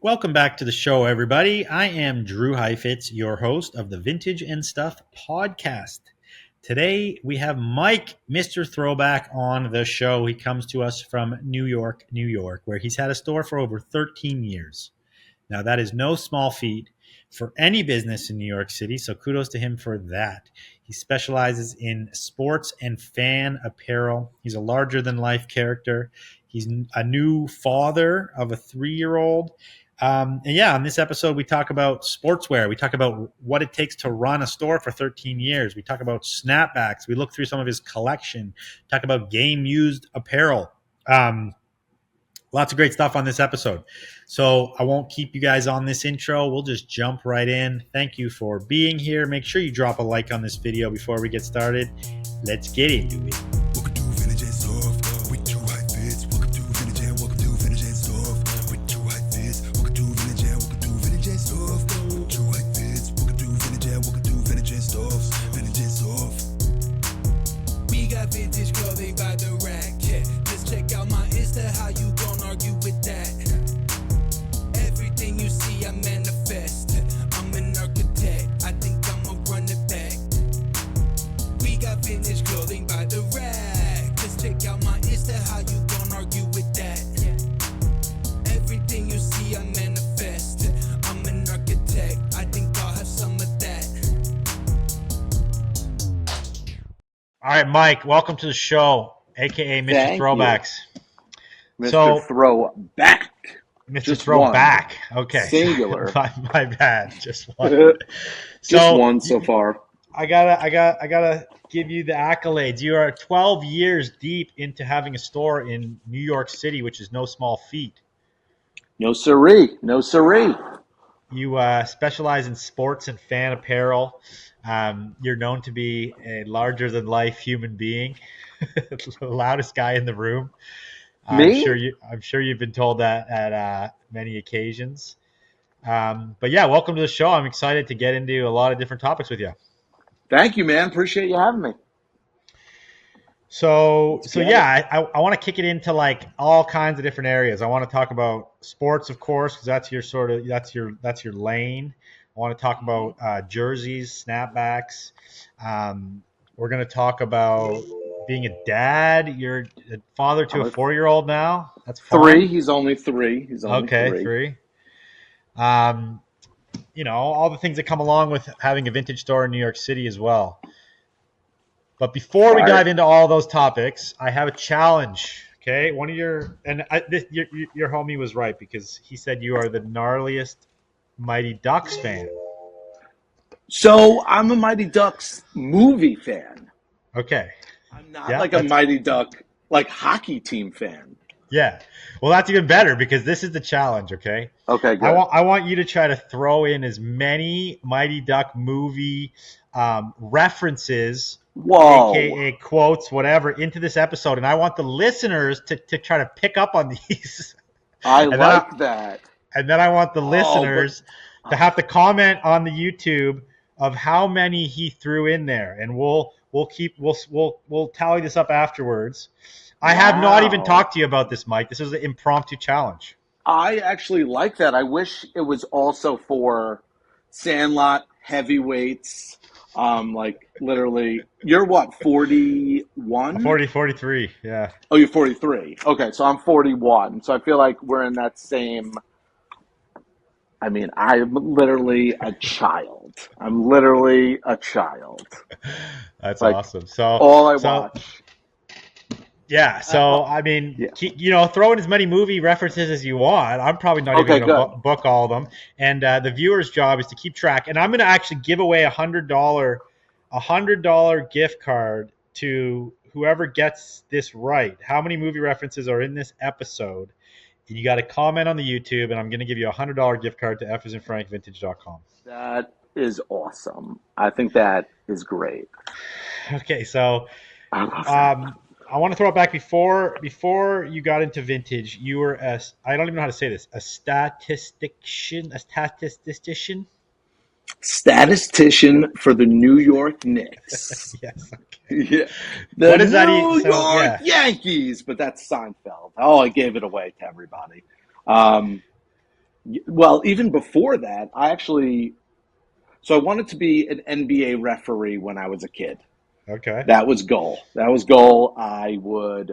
Welcome back to the show, everybody. I am Drew Heifetz, your host of the Vintage and Stuff podcast. Today, we have Mike, Mr. Throwback, on the show. He comes to us from New York, where he's had a store for over 13 years. Now, that is no small feat for any business in New York City, so kudos to him for that. He specializes in sports and fan apparel. He's a larger-than-life character. He's a new father of a 3-year-old. On this episode, we talk about sportswear. We talk about what it takes to run a store for 13 years. We talk about snapbacks. We look through some of his collection, talk about game-used apparel. Lots of great stuff on this episode. So I won't keep you guys on this intro. We'll just jump right in. Thank you for being here. Make sure you drop a like on this video before we get started. Let's get into it. We got vintage clothing by the rack. Yeah, just check out my Insta. How you gon' argue with that? Everything you see, I manifest. I'm an architect. I think I'ma run it back. We got vintage clothing by the rack. Just check out my Insta. How you gon' argue with that? Everything you see, I manifest. I'm an architect. I think I'll have some of that. All right, Mike, welcome to the show, a.k.a. Mr. Thank Throwbacks. Mr. So, Throwback. Mr. Just Throwback. Okay. Singular. my bad. Just one. Just one so far. I gotta give you the accolades. You are 12 years deep into having a store in New York City, which is no small feat. No siree. No siree. You specialize in sports and fan apparel. You're known to be a larger-than-life human being, the loudest guy in the room. Me? I'm sure you've been told that at many occasions. But yeah, welcome to the show. I'm excited to get into a lot of different topics with you. Thank you, man. Appreciate you having me. So yeah, I want to kick it into like all kinds of different areas. I want to talk about sports, of course, because that's your lane. I want to talk about jerseys, snapbacks. We're going to talk about being a dad. You're a father to a 4-year-old now. That's fun. 3. He's only 3. Okay, 3. All the things that come along with having a vintage store in New York City as well. But before we dive into all those topics, I have a challenge. Okay, your homie was right because he said you are the gnarliest Mighty Ducks fan. So I'm a Mighty Ducks movie fan. Okay. I'm not a Mighty Duck hockey team fan. Yeah. Well, that's even better because this is the challenge, okay? Okay, good. I want you to try to throw in as many Mighty Duck movie references, aka quotes, whatever, into this episode. And I want the listeners to try to pick up on these. I like that. And then I want the listeners to have to comment on the YouTube of how many he threw in there, and we'll tally this up afterwards. I have not even talked to you about this, Mike. This is an impromptu challenge. I actually like that. I wish it was also for Sandlot heavyweights. Literally, you're what, 41? 43, yeah. Oh, you're 43. Okay, so I'm 41. So I feel like we're in that same. I mean, I'm literally a child. That's awesome. So all I watch. Yeah. So I mean, throw in as many movie references as you want. I'm probably not even going to book all of them. And the viewer's job is to keep track. And I'm going to actually give away a $100 gift card to whoever gets this right. How many movie references are in this episode? You got to comment on the YouTube, and I'm going to give you a $100 gift card to FisandFrankVintage.com. That is awesome. I think that is great. Okay, so I want to throw it back before you got into vintage. You were I don't even know how to say this. A statistician. Statistician for the New York Knicks. Yes. Okay. Yeah. What does that New York Yankees, but that's Seinfeld. Oh, I gave it away to everybody. Well, even before that, so I wanted to be an NBA referee when I was a kid. Okay. That was goal. That was goal. I would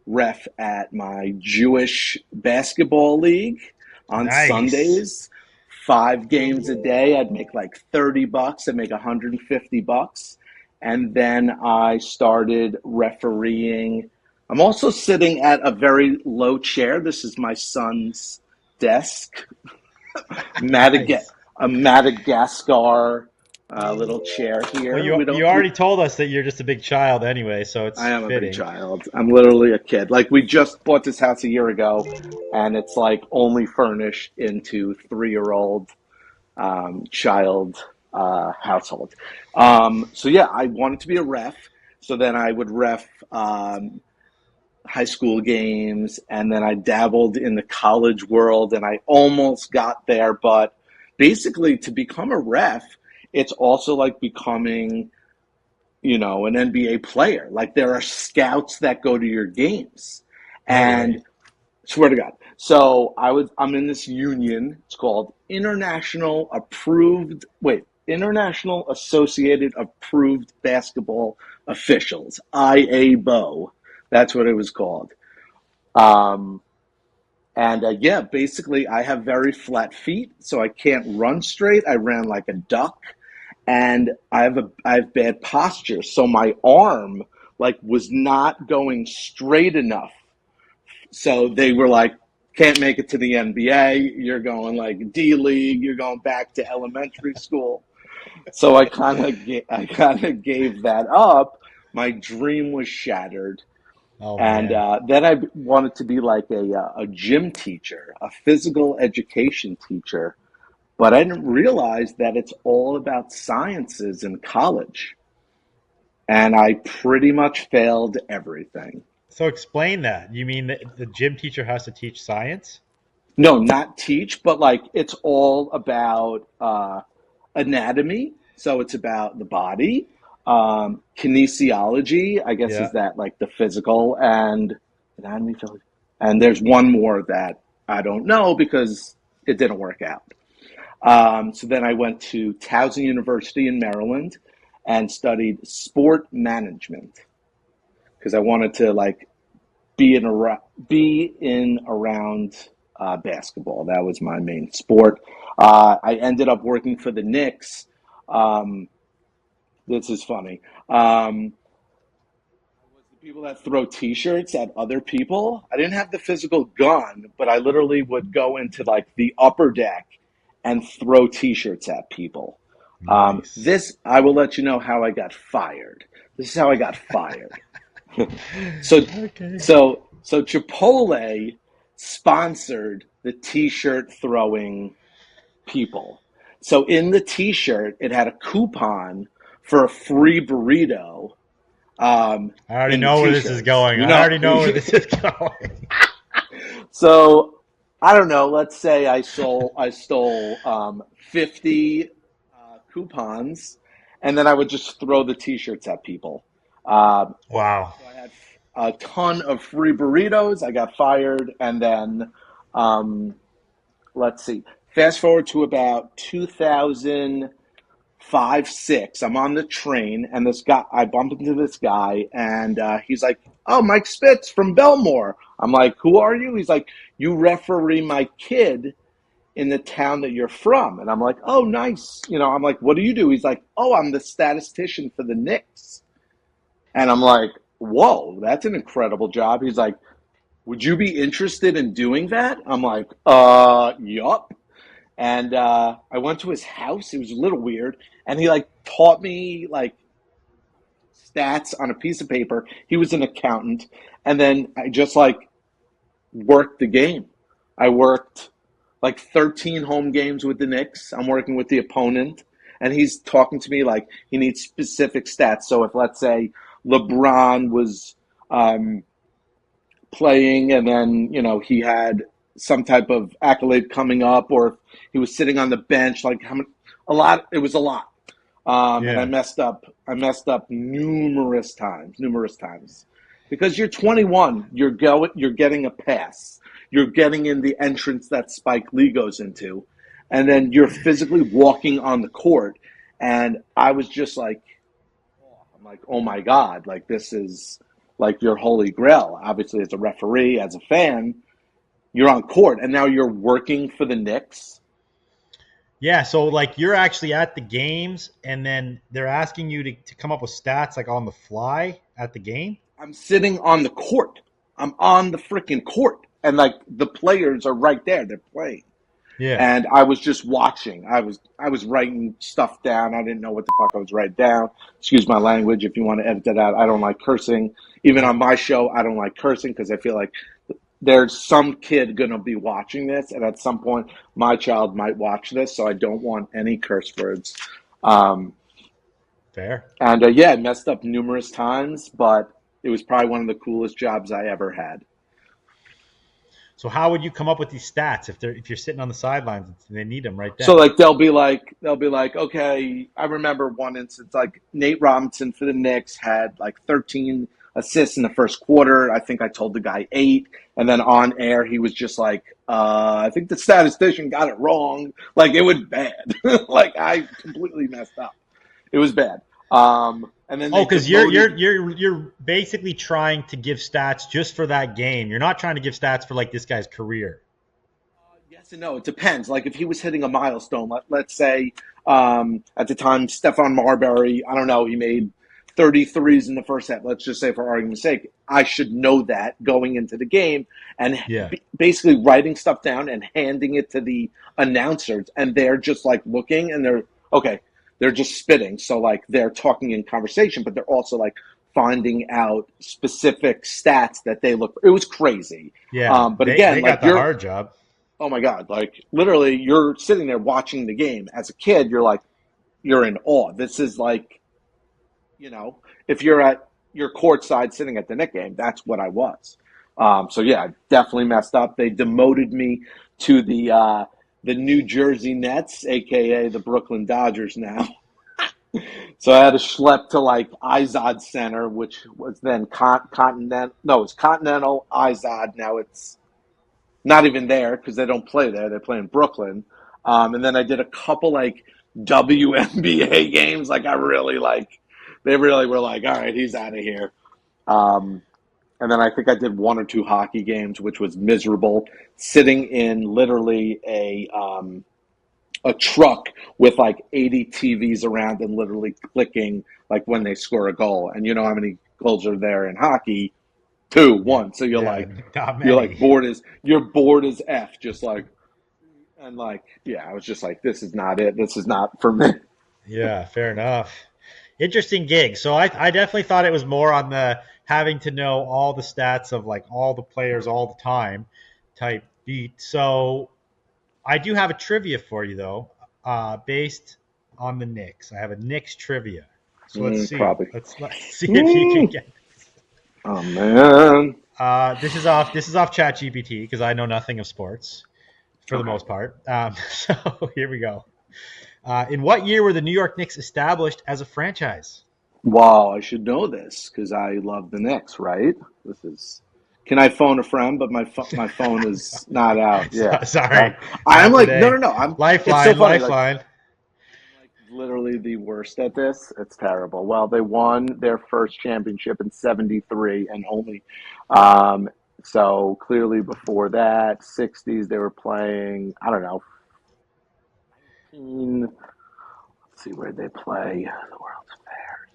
ref at my Jewish basketball league on Nice. Sundays. 5 games a day. I'd make like $30. I'd make $150. And then I started refereeing. I'm also sitting at a very low chair. This is my son's desk. Madaga- Nice. a Madagascar little chair Well, here. you We you don't. already told us that you're just a big child anyway, so I it's am a big fitting. child. I'm literally a kid. Like we just bought this house a year ago, and it's like only furnished into 3-year-old child household. So yeah, I wanted to be a ref. So then I would ref high school games, and then I dabbled in the college world, and I almost got there. But basically, to become a ref, it's also like becoming, an NBA player. Like there are scouts that go to your games, No way. and swear to God. So I'm in this union. It's called International Associated Approved Basketball Officials, IABO. That's what it was called. Um, and yeah, basically, I have very flat feet, so I can't run straight. I ran like a duck, and I have bad posture, so my arm like was not going straight enough. So they were like, can't make it to the NBA. You're going like D League. You're going back to elementary school. So I kind of gave that up. My dream was shattered, Oh and man. then I wanted to be like a gym teacher, a physical education teacher. But I didn't realize that it's all about sciences in college. And I pretty much failed everything. So explain that. You mean that the gym teacher has to teach science? No, not teach, but like it's all about anatomy. So it's about the body, kinesiology, I guess is Yeah. that like the physical and anatomy. And there's one more that I don't know because it didn't work out. So then I went to Towson University in Maryland and studied sport management because I wanted to like be in around basketball. That was my main sport. I ended up working for the Knicks. Um, this is funny. Was the people that throw T-shirts at other people. I didn't have the physical gun, but I literally would go into like the upper deck and throw T-shirts at people. Nice. This I will let you know how I got fired. This is how I got fired. So, Okay. so Chipotle sponsored the T-shirt throwing people. So in the T-shirt, it had a coupon for a free burrito I already in the know where this is T-shirts. going. I already know where this is going. So I don't know. Let's say I stole 50 coupons, and then I would just throw the T-shirts at people. Um, Wow. So I had a ton of free burritos. I got fired, and then let's see. Fast forward to about 2005, six. I'm on the train, and this guy. I bump into this guy, and he's like, "Oh, Mike Spitz from Belmore." I'm like, "Who are you?" He's like, "You referee my kid in the town that you're from," and I'm like, "Oh, nice." I'm like, "What do you do?" He's like, "Oh, I'm the statistician for the Knicks." And I'm like, whoa, that's an incredible job. He's like, would you be interested in doing that? I'm like, yup. And I went to his house. It was a little weird. And he like taught me like stats on a piece of paper. He was an accountant. And then I just like worked the game. I worked like 13 home games with the Knicks. I'm working with the opponent, and he's talking to me like he needs specific stats. So if let's say LeBron was um, playing, and then he had some type of accolade coming up, or if he was sitting on the bench, like how many, a lot. It was a lot, and I Yeah. messed up. I messed up numerous times, because you're 21. You're getting a pass. you're getting in the entrance that Spike Lee goes into, and then you're physically walking on the court. And I was just like, I'm like, oh my God, like this is like your holy grail. Obviously, as a referee, as a fan, you're on court, and now you're working for the Knicks. Yeah, so like you're actually at the games, and then they're asking you to come up with stats like on the fly at the game. I'm sitting on the court. I'm on the freaking court, and like the players are right there. They're playing. Yeah. And I was just watching. I was writing stuff down. I didn't know what the fuck I was writing down. Excuse my language if you want to edit that out. I don't like cursing. Even on my show, I don't like cursing because I feel like there's some kid going to be watching this, and at some point my child might watch this, so I don't want any curse words. Fair. And yeah, I messed up numerous times, but it was probably one of the coolest jobs I ever had. So how would you come up with these stats if you're sitting on the sidelines and they need them right then? So like they'll be like, okay, I remember one instance like Nate Robinson for the Knicks had like 13 assists in the first quarter. I think I told the guy 8, and then on air he was just like, I think the statistician got it wrong. Like it was bad. Like I completely messed up. It was bad. And then because you're basically trying to give stats just for that game. You're not trying to give stats for like this guy's career. Yes and no. It depends. Like if he was hitting a milestone, let's say at the time Stephon Marbury, I don't know, he made 33s in the first set. Let's just say for argument's sake, I should know that going into the game and basically writing stuff down and handing it to the announcers, and they're just like looking and they're just spitting. So like they're talking in conversation, but they're also like finding out specific stats that they look for. It was crazy. Yeah. But again, they like got the hard job. Oh my God. Like literally you're sitting there watching the game. As a kid, you're in awe. This is like, if you're at your courtside sitting at the Knicks game, that's what I was. So yeah, I definitely messed up. They demoted me to the New Jersey Nets, aka the Brooklyn Dodgers now. So I had to schlep to like Izod Center, which was then Continental. No, it's Continental Izod. Now it's not even there because they don't play there. They play in Brooklyn. And then I did a couple like WNBA games. Like they really were like, all right, he's out of here. And then I think I did 1 or 2 hockey games, which was miserable, sitting in literally a truck with like 80 TVs around and literally clicking like when they score a goal. And you know how many goals are there in hockey? 2, 1. So you're bored as F, just like, and like, yeah, I was just like, this is not it. This is not for me. Yeah, fair enough. Interesting gig. So I definitely thought it was more on the having to know all the stats of like all the players all the time type beat. So I do have a trivia for you though, based on the Knicks. I have a Knicks trivia. So let's see. Probably. Let's see if you can get this. Oh man. This is off ChatGPT because I know nothing of sports for the most part. So here we go. In what year were the New York Knicks established as a franchise? Wow, I should know this because I love the Knicks, right? Can I phone a friend? But my phone is not out. Yeah, sorry. I'm like, no. I'm lifeline. Like, literally the worst at this. It's terrible. Well, they won their first championship in '73 and only. So clearly before that, '60s they were playing. I don't know. Let's see where they play the World's Fair.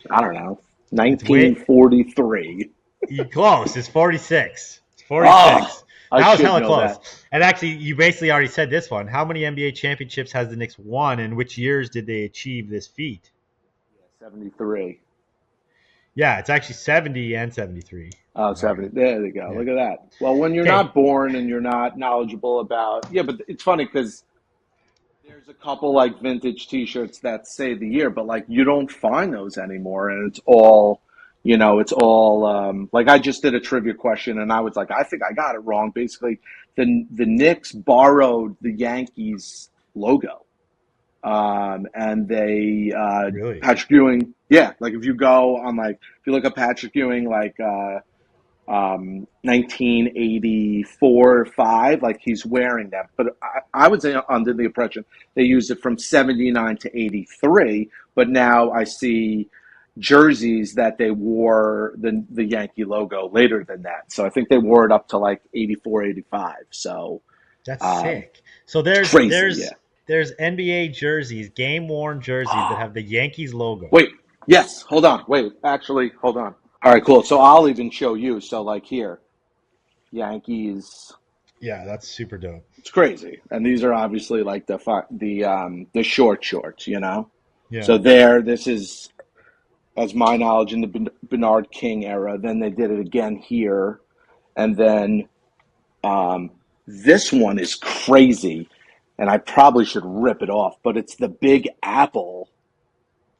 I don't know. 1943. You close. It's 46. It's 46. Oh, that was hella close. That. And actually, you basically already said this one. How many NBA championships has the Knicks won, and which years did they achieve this feat? 73. Yeah, it's actually 70 and 73. Oh, 70. There you go. Yeah. Look at that. Well, when you're not born and you're not knowledgeable about... Yeah, but it's funny because there's a couple like vintage T-shirts that say the year, but like you don't find those anymore, and it's all... like I just did a trivia question and I was like, I think I got it wrong. Basically, the Knicks borrowed the Yankees logo. And they, really? Patrick Ewing, yeah, like if you go on if you look at Patrick Ewing, 1984 or 5, like he's wearing them. But I was under the impression they used it from 79 to 83, but now I see jerseys that they wore the Yankee logo later than that. So I think they wore it up to like 84, 85. So That's sick. So there's crazy, there's yeah. there's NBA jerseys, game worn jerseys that have the Yankees logo. Wait, yes, hold on. Wait, actually, hold on. All right, cool. So I'll even show you. So like here, Yankees. Yeah, that's super dope. It's crazy, and these are obviously like the short shorts, you know. Yeah. So there, this is, as my knowledge, in the Bernard King era. Then they did it again here, and then this one is crazy, and I probably should rip it off, but it's the Big Apple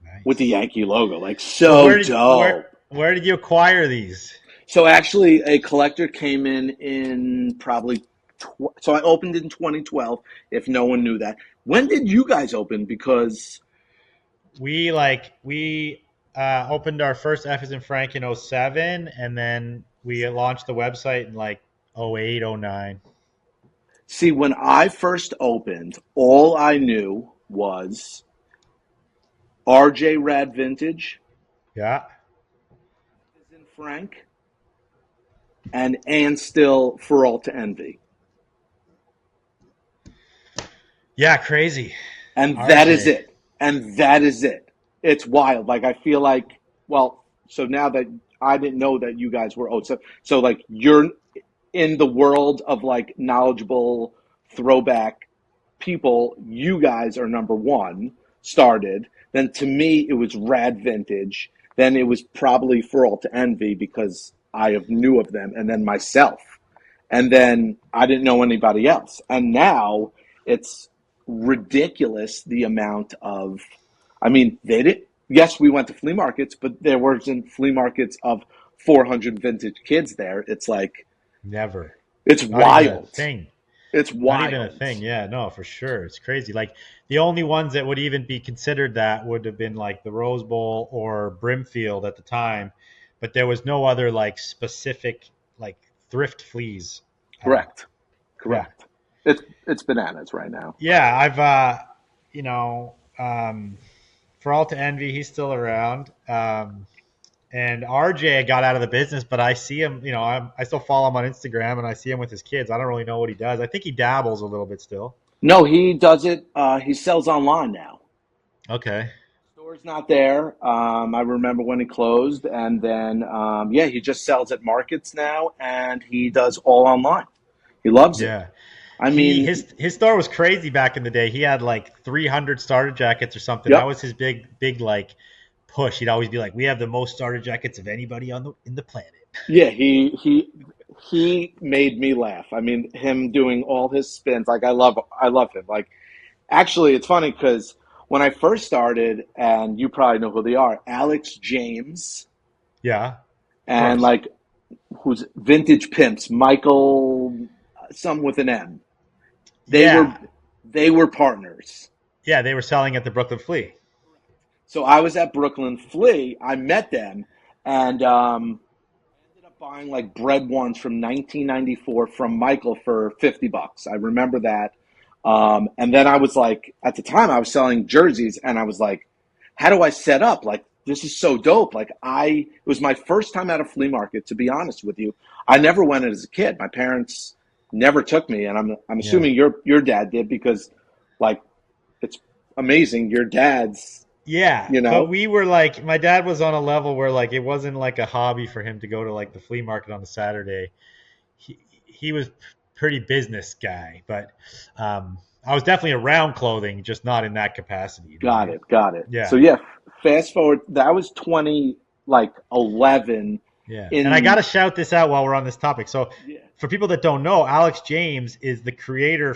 Nice. with the Yankee logo, like so dope. Where did you acquire these? So actually, a collector came in probably. So I opened in 2012. If no one knew that, when did you guys open? Because We opened our first F as in Frank in 07, and then we launched the website in like 08, 09. see, when I first opened, all I knew was RJ Rad Vintage, Yeah. F as in Frank, and still For All to Envy. Yeah, crazy. And RJ. that is it. And that is it. It's wild. Like I feel like, well, so now that I didn't know that you guys were so like you're in the world of like knowledgeable throwback people, you guys are number one started. Then to me it was Rad Vintage. Then it was probably For All to Envy because I knew of them, and then myself. And then I didn't know anybody else. And now it's ridiculous the amount of, I mean, they did, yes, we went to flea markets, but there wasn't flea markets of 400 vintage kids there. It's like, Never. it's Not even a wild. thing. It's wild. Not even a thing. Yeah, no, for sure. It's crazy. Like the only ones that would even be considered that would have been like the Rose Bowl or Brimfield at the time, but there was no other like specific like thrift fleas. Correct. It's bananas right now. Yeah, I've For All to Envy, he's still around. And RJ got out of the business, but I see him, I still follow him on Instagram, and I see him with his kids. I don't really know what he does. I think he dabbles a little bit still. No, he does it. He sells online now. Okay. Store's not there. I remember when he closed, and then he just sells at markets now, and he does all online. He loves it. Yeah. I mean, his store was crazy back in the day. He had like 300 starter jackets or something. Yep. That was his big like push. He'd always be like, "We have the most starter jackets of anybody in the planet." Yeah, he made me laugh. I mean, him doing all his spins, like I love him. Like, actually, it's funny because when I first started, and you probably know who they are, Alex James, Yeah. and like who's Vintage Pimps, Michael, some with an M. They were partners. Yeah, they were selling at the Brooklyn Flea. So I was at Brooklyn Flea. I met them, and ended up buying like bread ones from 1994 from Michael for $50. I remember that. And then I was like, at the time, I was selling jerseys, and I was like, how do I set up? Like, this is so dope. Like, it was my first time at a flea market, to be honest with you. I never went as a kid. My parents never took me, and I'm assuming your dad did, because like it's amazing your dad's. Yeah, but we were like, my dad was on a level where like it wasn't like a hobby for him to go to like the flea market on a Saturday. He was pretty business guy, but I was definitely around clothing, just not in that capacity. Got it. Yeah. So fast forward. That was 2011. Yeah, and I got to shout this out while we're on this topic. So for people that don't know, Alex James is the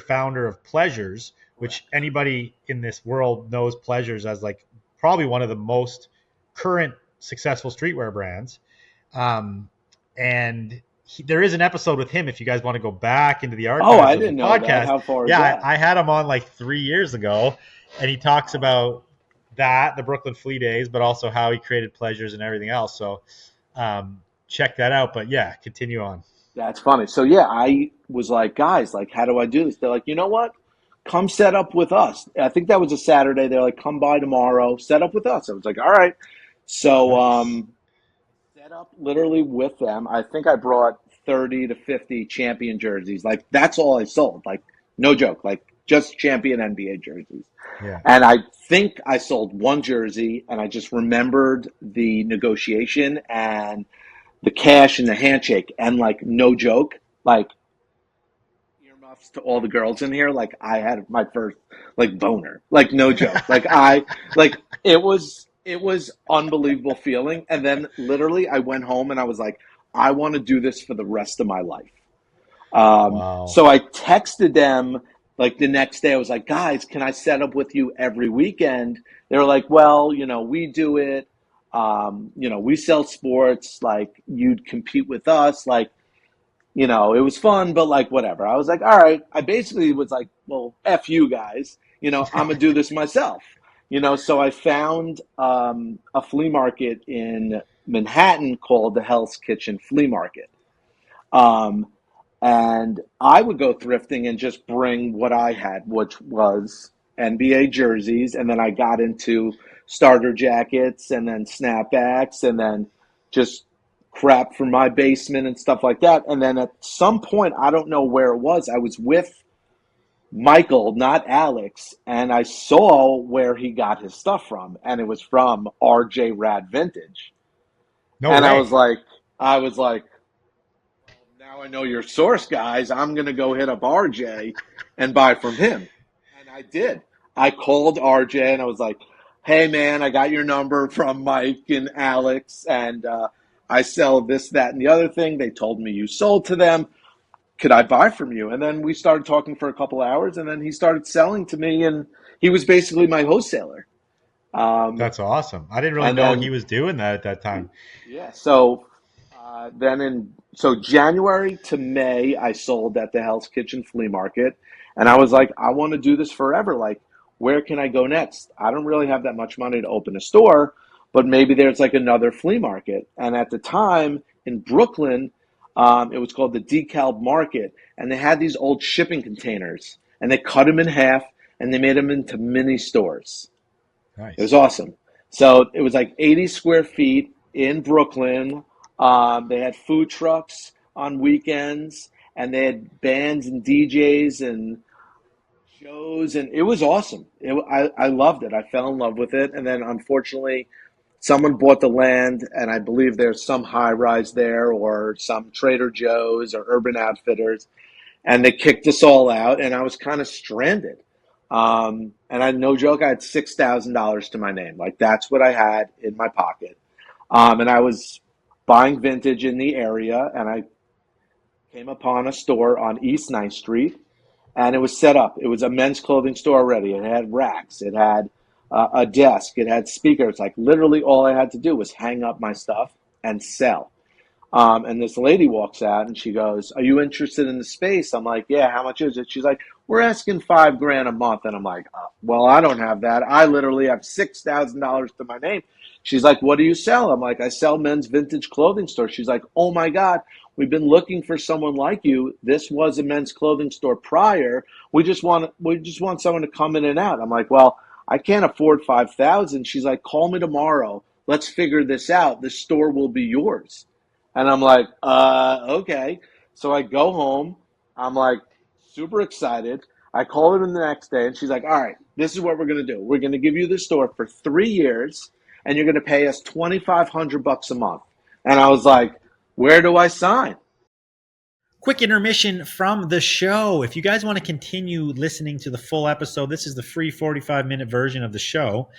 founder of Pleasures, which anybody in this world knows Pleasures as like probably one of the most current successful streetwear brands. And there is an episode with him if you guys want to go back into the archives I of didn't the know podcast. that. How far is yeah, that? I had him on like 3 years ago, and he talks about the Brooklyn Flea days, but also how he created Pleasures and everything else. So check that out. But yeah, continue on. That's funny. So yeah, I was like, guys, like, how do I do this? They're like, you know what? Come set up with us. I think that was a Saturday. They're like, come by tomorrow, set up with us. I was like, all right. So Nice. set up literally with them. I think I brought 30 to 50 champion jerseys. Like that's all I sold. Like no joke. Like just champion NBA jerseys. Yeah. And I think I sold one jersey and I just remembered the negotiation and the cash and the handshake and like no joke, like earmuffs to all the girls in here, like I had my first like boner. Like no joke. Like I like it was unbelievable feeling. And then literally I went home and I was like, I want to do this for the rest of my life. Wow. So I texted them like the next day. I was like, guys, can I set up with you every weekend? They were like, well, we do it. We sell sports. Like you'd compete with us. Like, it was fun, but like whatever. I was like, all right. I basically was like, well, F you guys. I'm gonna do this myself. So I found a flea market in Manhattan called the Hell's Kitchen Flea Market. Um, and I would go thrifting and just bring what I had, which was NBA jerseys. And then I got into starter jackets and then snapbacks and then just crap from my basement and stuff like that. And then at some point, I don't know where it was, I was with Michael, not Alex, and I saw where he got his stuff from. And it was from RJ Rad Vintage. No And way. I was like, now I know your source, guys. I'm going to go hit up RJ and buy from him. And I did. I called RJ and I was like, hey, man, I got your number from Mike and Alex, and I sell this, that, and the other thing. They told me you sold to them. Could I buy from you? And then we started talking for a couple hours, and then he started selling to me, and he was basically my wholesaler. Um, That's awesome. I didn't really and know he then was doing that at that time. Yeah. So January to May, I sold at the Hell's Kitchen Flea Market, and I was like, I want to do this forever. Like, where can I go next? I don't really have that much money to open a store, but maybe there's like another flea market. And at the time in Brooklyn, it was called the DeKalb Market, and they had these old shipping containers, and they cut them in half, and they made them into mini stores. It was Nice. awesome. So it was like 80 square feet in Brooklyn. They had food trucks on weekends, and they had bands and DJs and shows, and it was awesome. I loved it. I fell in love with it, and then unfortunately, someone bought the land, and I believe there's some high rise there, or some Trader Joe's or Urban Outfitters, and they kicked us all out, and I was kind of stranded. And I no joke, I had $6,000 to my name. Like that's what I had in my pocket. And I was buying vintage in the area, and I came upon a store on East Ninth Street, and it was set up. It was a men's clothing store already. It had racks, it had a desk, it had speakers. Like literally, all I had to do was hang up my stuff and sell. And this lady walks out and she goes, are you interested in the space? I'm like, yeah, how much is it? She's like, we're asking 5 grand a month. And I'm like, well, I don't have that. I literally have $6,000 to my name. She's like, what do you sell? I'm like, I sell men's vintage clothing store. She's like, oh my God, we've been looking for someone like you. This was a men's clothing store prior. We just want someone to come in and out. I'm like, well, I can't afford 5,000. She's like, call me tomorrow. Let's figure this out. The store will be yours. And I'm like, okay. So I go home. I'm like super excited. I call her the next day and she's like, all right, this is what we're going to do. We're going to give you the store for 3 years and you're going to pay us 2,500 bucks a month. And I was like, where do I sign? Quick intermission from the show. If you guys want to continue listening to the full episode, this is the free 45-minute version of the show.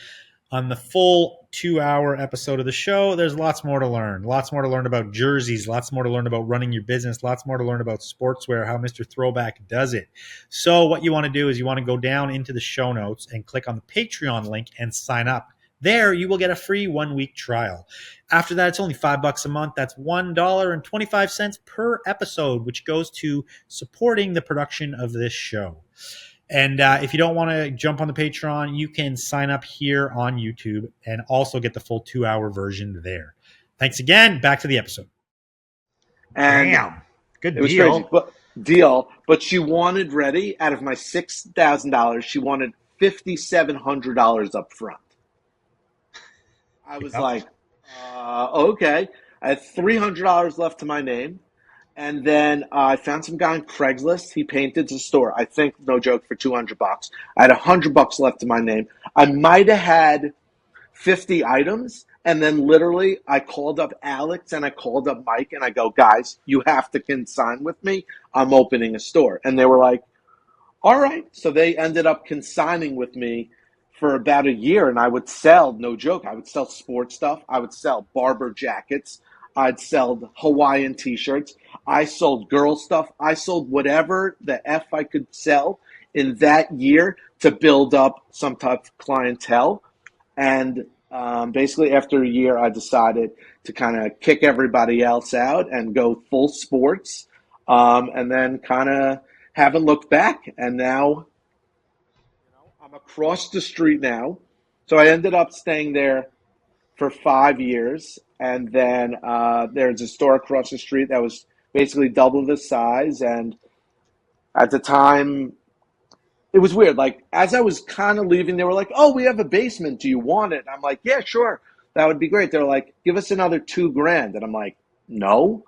On the full 2-hour episode of the show, there's lots more to learn. Lots more to learn about jerseys, lots more to learn about running your business, lots more to learn about sportswear, how Mr. Throwback does it. So what you want to do is you want to go down into the show notes and click on the Patreon link and sign up. There, you will get a free 1-week trial. After that, it's only $5 a month. That's $1.25 per episode, which goes to supporting the production of this show. And if you don't want to jump on the Patreon, you can sign up here on YouTube and also get the full 2-hour version there. Thanks again. Back to the episode. And Damn. Good it was crazy. deal. But she wanted ready out of my $6,000. She wanted $5,700 up front. I was Yep. like, okay. I had $300 left to my name. And then I found some guy on Craigslist. He painted the store. I think, no joke, for $200. I had $100 left to my name. I might have had 50 items. And then literally I called up Alex and I called up Mike and I go, guys, you have to consign with me. I'm opening a store. And they were like, all right. So they ended up consigning with me for about a year. And I would sell, no joke, I would sell sports stuff. I would sell barber jackets. I'd sell Hawaiian t-shirts. I sold girl stuff. I sold whatever the F I could sell in that year to build up some type of clientele. And basically, after a year, I decided to kind of kick everybody else out and go full sports. And then kind of haven't looked back. And now I'm across the street now. So I ended up staying there for 5 years. And then there's a store across the street that was basically double the size. And at the time, it was weird. Like, as I was kind of leaving, they were like, oh, we have a basement. Do you want it? And I'm like, yeah, sure. That would be great. They're like, give us another $2,000. And I'm like, no.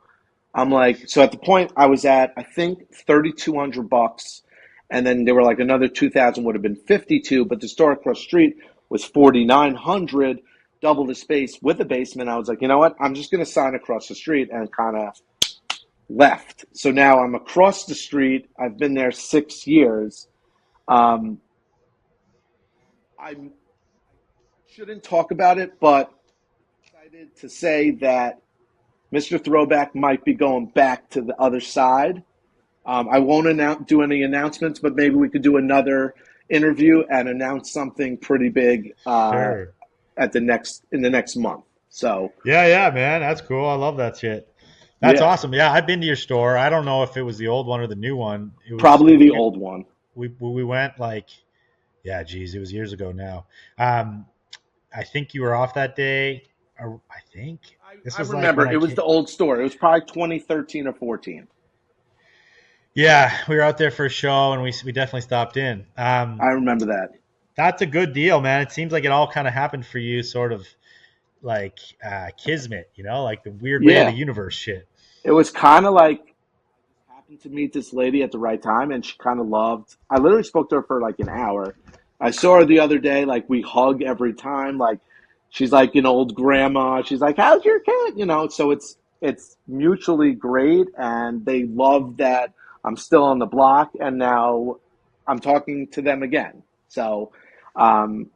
I'm like, so at the point I was at, I think $3,200. And then they were like, another 2,000 would have been 52. But the store across the street was 4,900, double the space with a basement. I was like, you know what? I'm just going to sign across the street and kind of left. So now I'm across the street. I've been there 6 years. I shouldn't talk about it, but I'm excited to say that Mr. Throwback might be going back to the other side. I won't do any announcements, but maybe we could do another interview and announce something pretty big Sure. in the next month. So Yeah, man. That's cool. I love that shit. That's yeah, awesome. Yeah, I've been to your store. I don't know if it was the old one or the new one. probably the old one. We went like, yeah, geez, it was years ago now. I think you were off that day. Or I think this I was like remember when I it was came. the old store. It was probably 2013 or 14. Yeah, we were out there for a show, and we definitely stopped in. I remember that. That's a good deal, man. It seems like it all kind of happened for you, sort of like kismet, like the weird way of the Yeah, universe shit. it was kind of like happened to meet this lady at the right time, and she kind of loved. I literally spoke to her for like an hour. I saw her the other day. Like, we hug every time. Like, she's like an old grandma. She's like, "How's your cat?" So it's mutually great, and they love that I'm still on the block, and now I'm talking to them again. So, and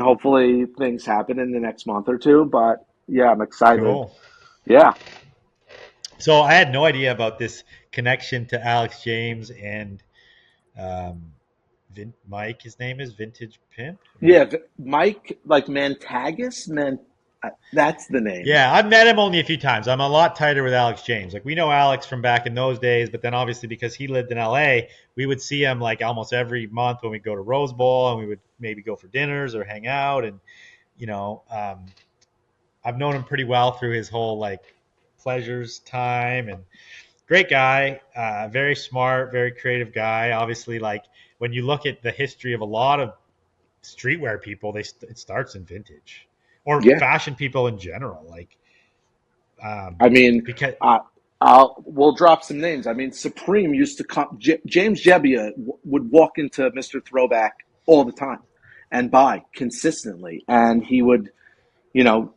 hopefully things happen in the next month or two. But yeah, I'm excited. Cool. Yeah. So I had no idea about this connection to Alex James and um, Mike. His name is Vintage Pimp. Yeah, Mike, like Mantagus, that's the name. Yeah, I've met him only a few times. I'm a lot tighter with Alex James. Like, we know Alex from back in those days, but then obviously because he lived in LA, we would see him like almost every month when we go to Rose Bowl, and we would maybe go for dinners or hang out. And you know, um, I've known him pretty well through his whole like pleasures time, and great guy, very smart, very creative guy. Obviously, like when you look at the history of a lot of streetwear people, it starts in vintage or Yeah, fashion people in general. Like, I mean, because we'll drop some names. I mean, Supreme used to come. James Jebbia would walk into Mr. Throwback all the time and buy consistently, and he would,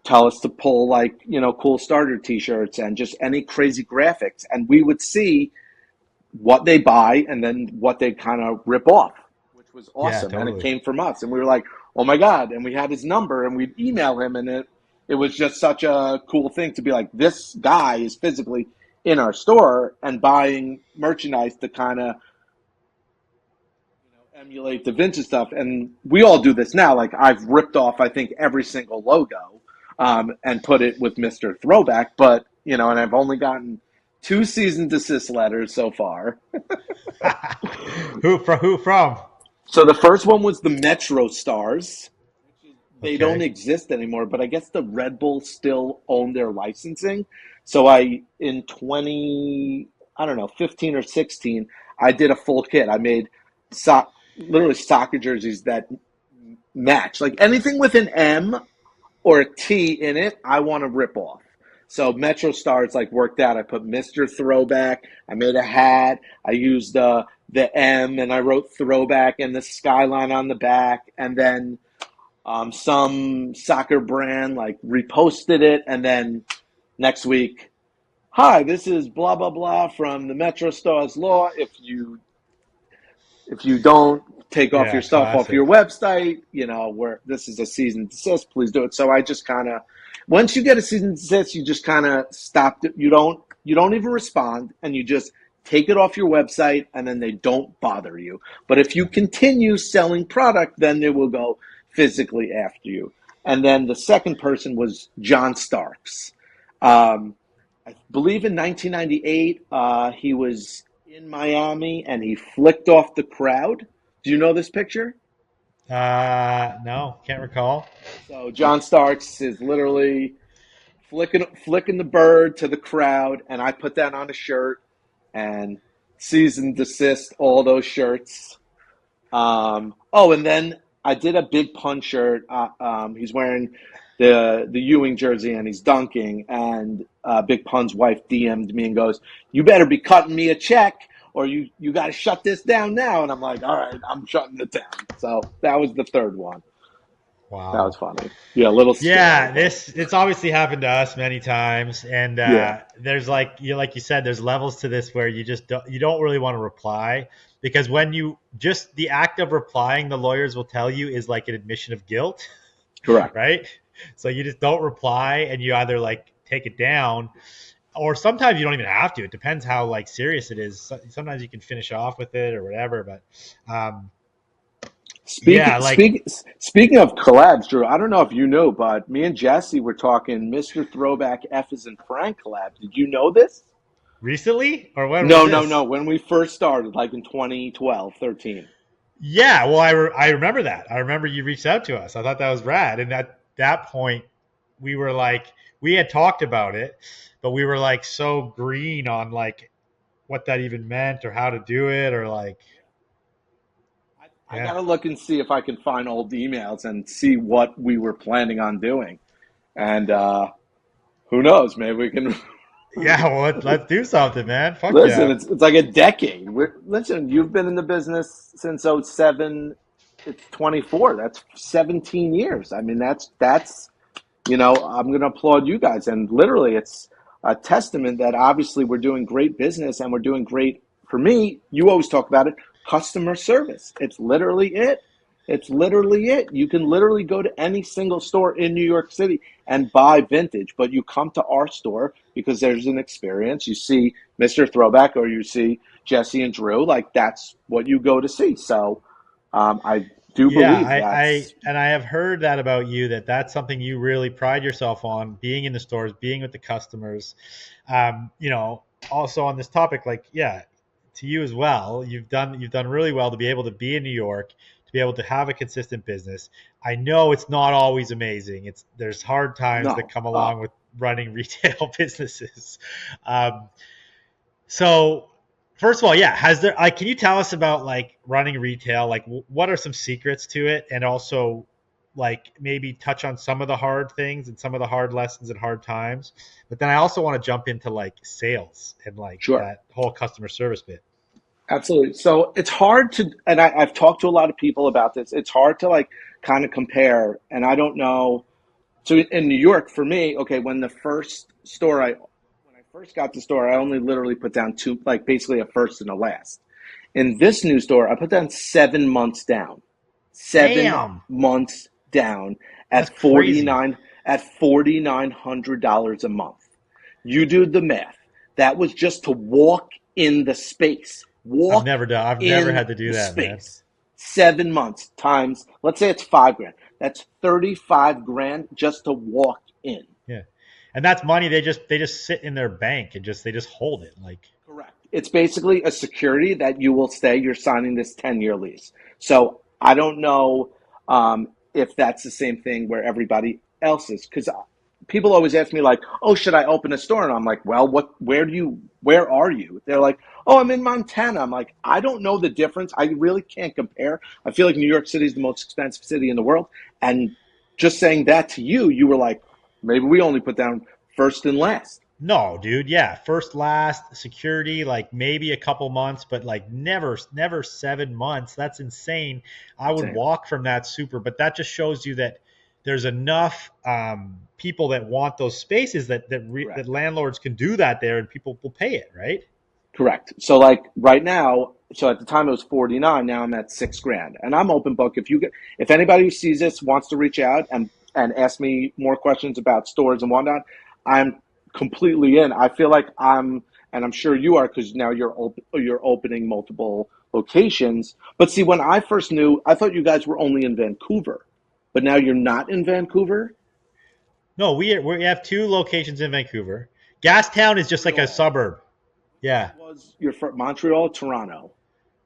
tell us to pull like cool starter T-shirts and just any crazy graphics, and we would see what they buy and then what they kind of rip off, which was yeah, awesome. And it totally. came from us. And we were like, oh my God. And we had his number and we'd email him. And it was just such a cool thing to be like, this guy is physically in our store and buying merchandise to kind of emulate the vintage stuff. And we all do this now. Like, I've ripped off, I think, every single logo and put it with Mr. Throwback. But, and I've only gotten 2 cease and desist letters so far. Who from? So the first one was the Metro Stars. They don't Okay. exist anymore, but I guess the Red Bull still own their licensing. So I in 20, I don't know, 15 or 16, I did a full kit. I made literally soccer jerseys that match. Like anything with an M or a T in it, I want to rip off. So Metro Stars like worked out. I put Mr. Throwback. I made a hat. I used the M and I wrote Throwback and the skyline on the back. And then some soccer brand like reposted it. And then next week, hi, this is blah blah blah from the Metro Stars Law. If you don't take off Yeah, your stuff off your classic. website, where this is a season and desist, please do it. So I just kind of, once you get a season and desist, you just kind of stop it. You don't even respond, and you just take it off your website, and then they don't bother you. But if you continue selling product, then they will go physically after you. And then the second person was John Starks. I believe in 1998, he was in Miami and he flicked off the crowd. Do you know this picture? No, can't recall. So John Starks is literally flicking the bird to the crowd, and I put that on a shirt and season desist all those shirts. And then I did a Big Pun shirt. He's wearing the Ewing jersey and he's dunking, and Big Pun's wife DM'd me and goes, "You better be cutting me a check, or you got to shut this down now." And I'm like, "All right, I'm shutting it down." So that was the third one. That was Wow. funny. Yeah, a little scary, Yeah, but it's obviously happened to us many times, and yeah, there's like you said, there's levels to this where you don't really want to reply, because when you just the act of replying, the lawyers will tell you, is like an admission of guilt, correct. right? So you just don't reply, and you either like take it down, or sometimes you don't even have to. It depends how like serious it is. Sometimes you can finish off with it or whatever, but yeah, Speaking like speak, speaking of collabs, Drew, I don't know if you know, but me and Jesse were talking Mr. Throwback F is in Frank collab. Did you know this? recently, or when was No, no, this? no. When we first started, like in 2012, 13. Yeah, well, I remember that. I remember you reached out to us. I thought that was rad. And at that point, we were like, we had talked about it, but we were like so green on like what that even meant or how to do it or like, I yeah, gotta look and see if I can find old emails and see what we were planning on doing. And who knows? Maybe we can yeah. Well, let's do something, man. Fuck listen. yeah. It's like a decade. Listen, you've been in the business since '07. It's 24. That's 17 years. I mean, that's I'm going to applaud you guys. And literally, it's a testament that obviously we're doing great business and we're doing great. For me, you always talk about it, customer service. It's literally it. It's literally it. You can literally go to any single store in New York City and buy vintage, but you come to our store because there's an experience. You see Mr. Throwback or you see Jesse and Drew, like that's what you go to see. So I do Yeah, believe that's I have heard that about you, that that's something you really pride yourself on, being in the stores, being with the customers. You know, also on this topic, like, yeah, to you as well, you've done really well to be able to be in New York, to be able to have a consistent business. I know it's not always amazing. There's hard times that no. come along with running retail businesses. Um, so first of all, yeah, has there like can you tell us about like running retail? Like what are some secrets to it, and also like maybe touch on some of the hard things and some of the hard lessons and hard times. But then I also want to jump into like sales and like Sure. that whole customer service bit. Absolutely. So it's hard to, and I've talked to a lot of people about this. It's hard to like kind of compare, and I don't know. So in New York, for me, okay, when I first got the store, I only literally put down two, like basically a first and a last. In this new store, I put down 7 months down, seven Damn, months down that's at crazy. $4,900 a month. You do the math. That was just to walk in the space. Walk I've never in had to do the that, man. space. 7 months times, let's say it's 5 grand. That's 35 grand just to walk in. Yeah. And that's money they just sit in their bank and they just hold it like. Correct. It's basically a security that you will stay. You're signing this 10-year lease. So I don't know if that's the same thing where everybody else is. Because people always ask me like, "Oh, should I open a store?" And I'm like, "Well, where are you?" They're like, "Oh, I'm in Montana." I'm like, "I don't know the difference. I really can't compare. I feel like New York City is the most expensive city in the world." And just saying that to you, you were like, "Maybe we only put down first and last." No, dude. Yeah. First, last, security, like maybe a couple months, but like never 7 months. That's insane. I would Insane. walk from that super, but that just shows you that there's enough people that want those spaces that Correct. landlords can do that there, and people will pay it, right? Correct. So like right now, so at the time it was 49. Now I'm at 6 grand, and I'm open book. If anybody who sees this wants to reach out and ask me more questions about stores and whatnot, I'm completely in. I feel like and I'm sure you are because now you're opening multiple locations. But see, when I first knew, I thought you guys were only in Vancouver, but now you're not in Vancouver. No, we have two locations in Vancouver. Gastown is just like a Montreal. suburb. Yeah. Was your Montreal, Toronto?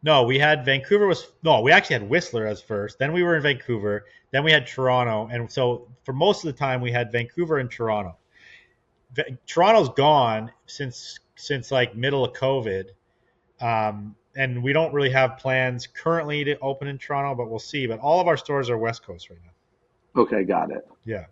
No, we had Vancouver was no, we actually had Whistler as first. Then we were in Vancouver. Then we had Toronto, and so for most of the time we had Vancouver and Toronto. Toronto's gone since like middle of COVID, and we don't really have plans currently to open in Toronto, but we'll see. But all of our stores are West Coast right now. Okay, got it. Yeah.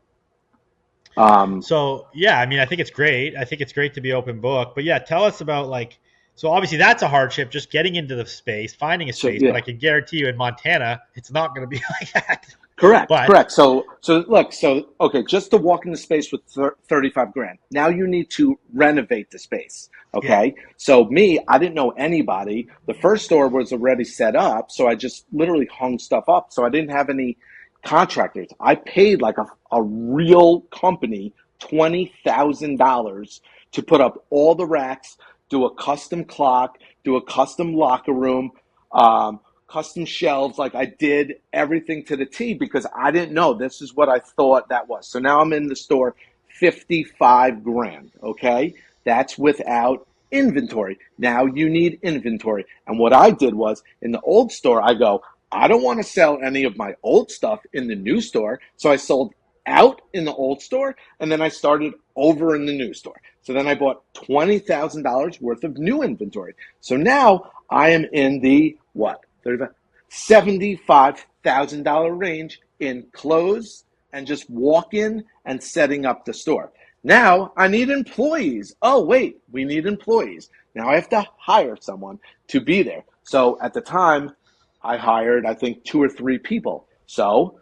Um, So yeah, I mean, I think it's great. I think it's great to be open book. But yeah, tell us about like. So obviously that's a hardship, just getting into the space, finding a so space. But yeah. I can guarantee you, in Montana, it's not going to be like that. Correct, But correct. So look, okay, just to walk in the space with 35 grand. Now you need to renovate the space. yeah, Okay. So I didn't know anybody. The first store was already set up, so I just literally hung stuff up. So I didn't have any contractors. I paid like a real company $20,000 to put up all the racks, do a custom clock, do a custom locker room. Custom shelves. Like I did everything to the T because I didn't know this is what I thought that was. So now I'm in the store, 55 grand. Okay. That's without inventory. Now you need inventory. And what I did was in the old store, I don't want to sell any of my old stuff in the new store. So I sold out in the old store and then I started over in the new store. So then I bought $20,000 worth of new inventory. So now I am in the what? $75,000 range in clothes and just walk in and setting up the store. Now I need employees. Oh, wait, we need employees. Now I have to hire someone to be there. So at the time, I hired, I think, 2 or 3 people. So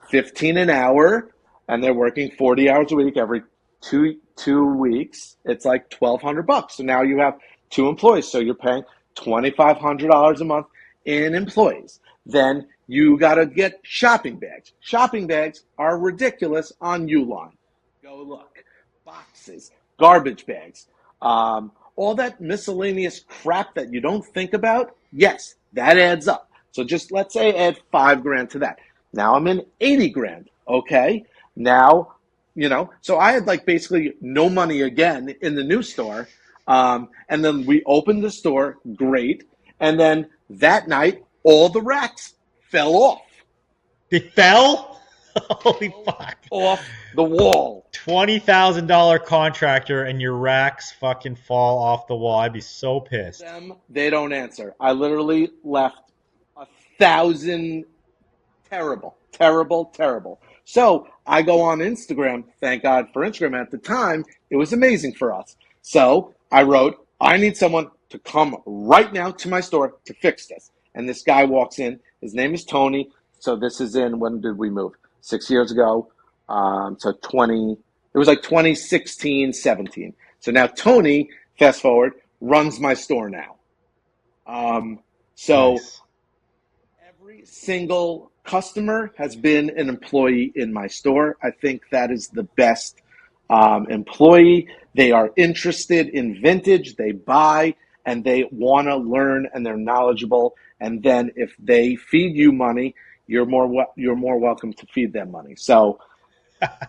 15 an hour, and they're working 40 hours a week every two weeks. It's like $1,200. So now you have 2 employees. So you're paying $2,500 a month in employees. Then you got to get shopping bags. Shopping bags are ridiculous on Uline. Go look. Boxes, garbage bags, all that miscellaneous crap that you don't think about. Yes, that adds up. So just let's say add 5 grand to that. Now I'm in 80 grand. Okay. Now, so I had like basically no money again in the new store. And then we opened the store, great. And then that night, all the racks fell off. it fell. Holy fuck! Off the wall. $20,000 contractor and your racks fucking fall off the wall. I'd be so pissed. They don't answer. I literally left 1,000. Terrible, terrible, terrible. So I go on Instagram. Thank God for Instagram. At the time, it was amazing for us. So I wrote, I need someone to come right now to my store to fix this. And this guy walks in. His name is Tony. So this is when did we move? 6 years ago. So it was like 2016, 17. So now Tony, fast forward, runs my store now. So Nice. every single customer has been an employee in my store. I think that is the best employee. They are interested in vintage. They buy and they want to learn and they're knowledgeable. And then if they feed you money, you're more welcome to feed them money. So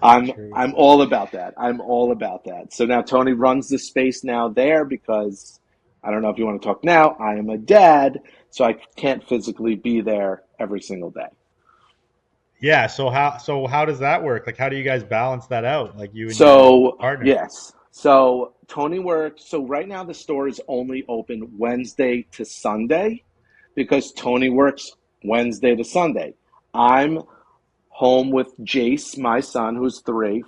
I'm all about that. I'm all about that. So now Tony runs the space now there because I don't know if you want to talk now. I am a dad, so I can't physically be there every single day. Yeah. So how does that work? Like, how do you guys balance that out? Like you and your So, partner? yes. So, Tony works. So, right now the store is only open Wednesday to Sunday because Tony works Wednesday to Sunday. I'm home with Jace, my son, who's 3,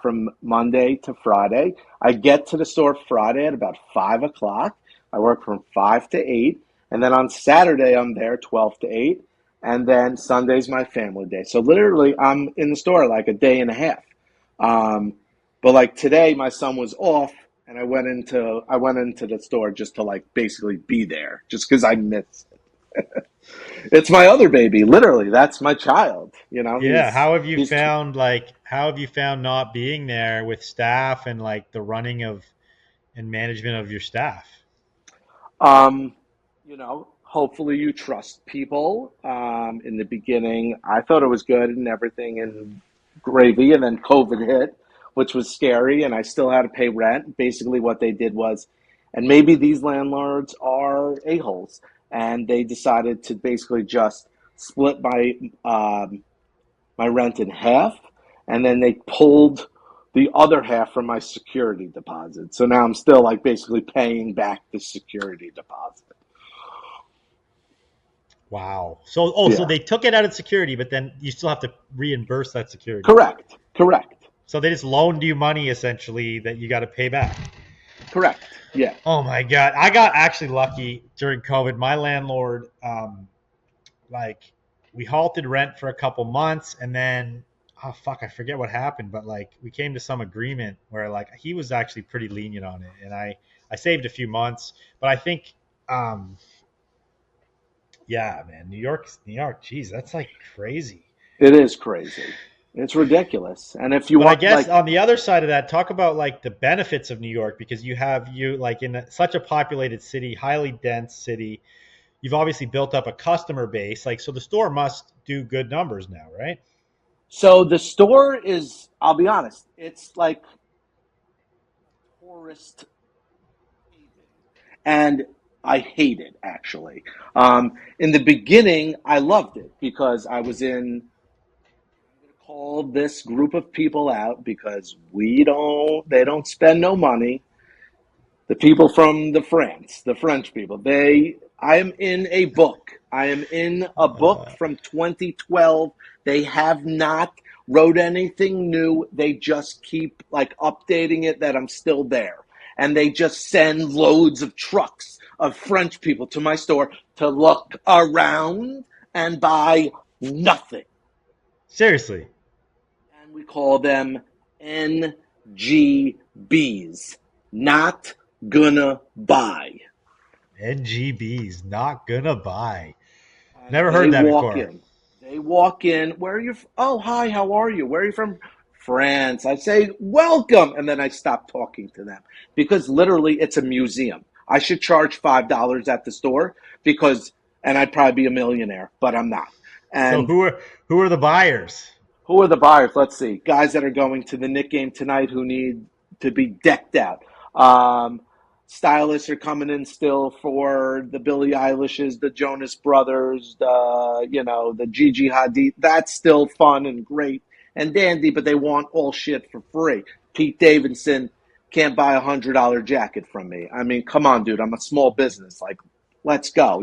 from Monday to Friday. I get to the store Friday at about 5 o'clock. I work from 5 to 8, and then on Saturday I'm there 12 to 8, and then Sunday's my family day. So literally, I'm in the store like a day and a half. Um, but like today, my son was off, and I went into the store just to like basically be there, just because I miss. It's my other baby, literally. That's my child. Yeah. He's How have you found not being there with staff and like the running of and management of your staff? Um, hopefully you trust people. In the beginning, I thought it was good and everything and gravy, and then COVID hit, which was scary, and I still had to pay rent. Basically, what they did was, and maybe these landlords are a-holes, and they decided to basically just split my rent in half, and then they pulled the other half from my security deposit. So now I'm still like basically paying back the security deposit. Wow. So Yeah, they took it out of security, but then you still have to reimburse that security. correct, correct, So they just loaned you money essentially that you got to pay back. correct. Yeah. Oh my god, I got actually lucky during COVID. My landlord, like, we halted rent for a couple months, and then oh fuck, I forget what happened, but like we came to some agreement where like he was actually pretty lenient on it, and I saved a few months, but I think um yeah, man, New York, geez, that's like crazy. It is crazy. It's ridiculous. And if you But I want, guess like, on the other side of that, talk about like the benefits of New York because you like in such a populated city, highly dense city. You've obviously built up a customer base, like so the store must do good numbers now, right? so the store is, I'll be honest, it's like tourist, and I hate it actually. In the beginning, I loved it because I was in call this group of people out because they don't spend no money. The people from the French people, I am in a book. I am in a book Uh, from 2012. They have not wrote anything new. They just keep like updating it that I'm still there. And they just send loads of trucks of French people to my store to look around and buy nothing. seriously, And we call them NGBs. Not gonna buy. NGB's not gonna buy. And Never they heard that walk before. in. They walk in. Where are you? Oh, hi. How are you? Where are you from? France. I say welcome, and then I stop talking to them because literally it's a museum. I should charge $5 at the store because, and I'd probably be a millionaire, but I'm not. So And who are the buyers? who are the buyers? Let's see. Guys that are going to the Knicks game tonight who need to be decked out. Um, Stylists are coming in still for the Billie Eilishes, the Jonas Brothers, the Gigi Hadid. That's still fun and great and dandy, but they want all shit for free. Pete Davidson can't buy $100 jacket from me. I mean, come on, dude. I'm a small business. Like, let's go.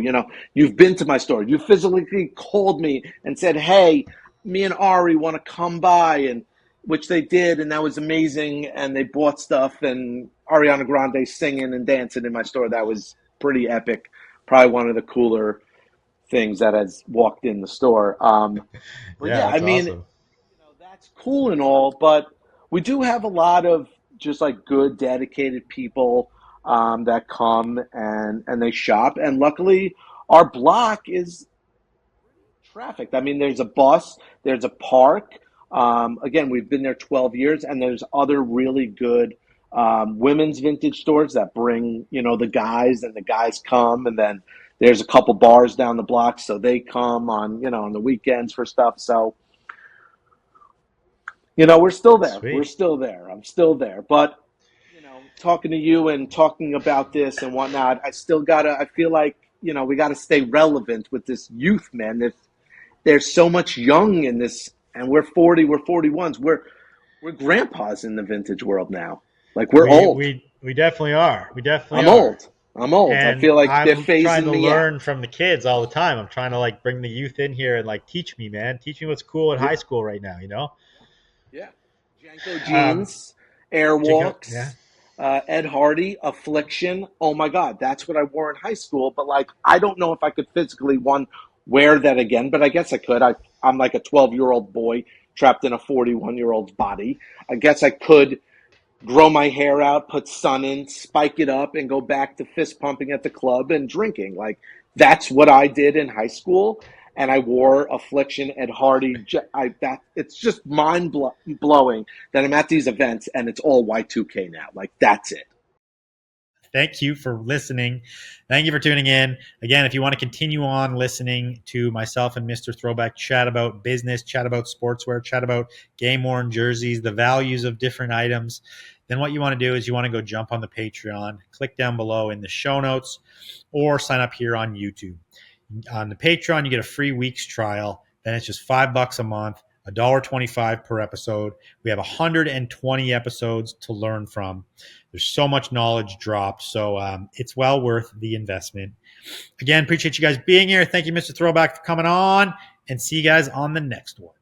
You've been to my store. You physically called me and said, "Hey, me and Ari want to come by," and which they did, and that was amazing. And they bought stuff, and Ariana Grande singing and dancing in my store. That was pretty epic. Probably one of the cooler things that has walked in the store. But Yeah, yeah, I that's mean, awesome. that's cool and all, but we do have a lot of just like good, dedicated people that come and they shop. And luckily, our block is trafficked. I mean, there's a bus, there's a park. Again, we've been there 12 years, and there's other really good women's vintage stores that bring, the guys, and the guys come, and then there's a couple bars down the block, so they come on the weekends for stuff. So, we're still there. We're Sweet. still there. I'm still there. But, talking to you and talking about this and whatnot, I feel like, we gotta stay relevant with this youth, man. there's so much young in this, and we're 40, we're 41s. We're grandpas in the vintage world now. Like we're We old. we we definitely are. We definitely I'm are. old. I'm old. I And feel like they're I'm trying phasing to me out. learn from the kids all the time. I'm trying to like bring the youth in here and like teach me, man. Teach me what's cool at Yeah. high school right now, you know? Yeah. Janko Um, jeans, Jingo, yeah. Airwalks, Ed Hardy, Affliction. Oh my God, that's what I wore in high school. But like, I don't know if I could physically wear that again. But I guess I could. I'm like a 12-year-old boy trapped in a 41-year-old's body. I guess I could grow my hair out, put sun in, spike it up, and go back to fist pumping at the club and drinking. Like that's what I did in high school, and I wore Affliction, Ed Hardy. That it's just mind blowing that I'm at these events and it's all Y2K now. Like that's it. Thank you for listening. Thank you for tuning in. Again, if you want to continue on listening to myself and Mr. Throwback chat about business, chat about sportswear, chat about game worn jerseys, the values of different items, then what you want to do is you want to go jump on the Patreon, click down below in the show notes, or sign up here on YouTube. On the Patreon, you get a free week's trial. Then it's just $5 a month, $1.25 per episode. We have 120 episodes to learn from. There's so much knowledge dropped, so it's well worth the investment. Again, appreciate you guys being here. Thank you, Mr. Throwback, for coming on, and see you guys on the next one.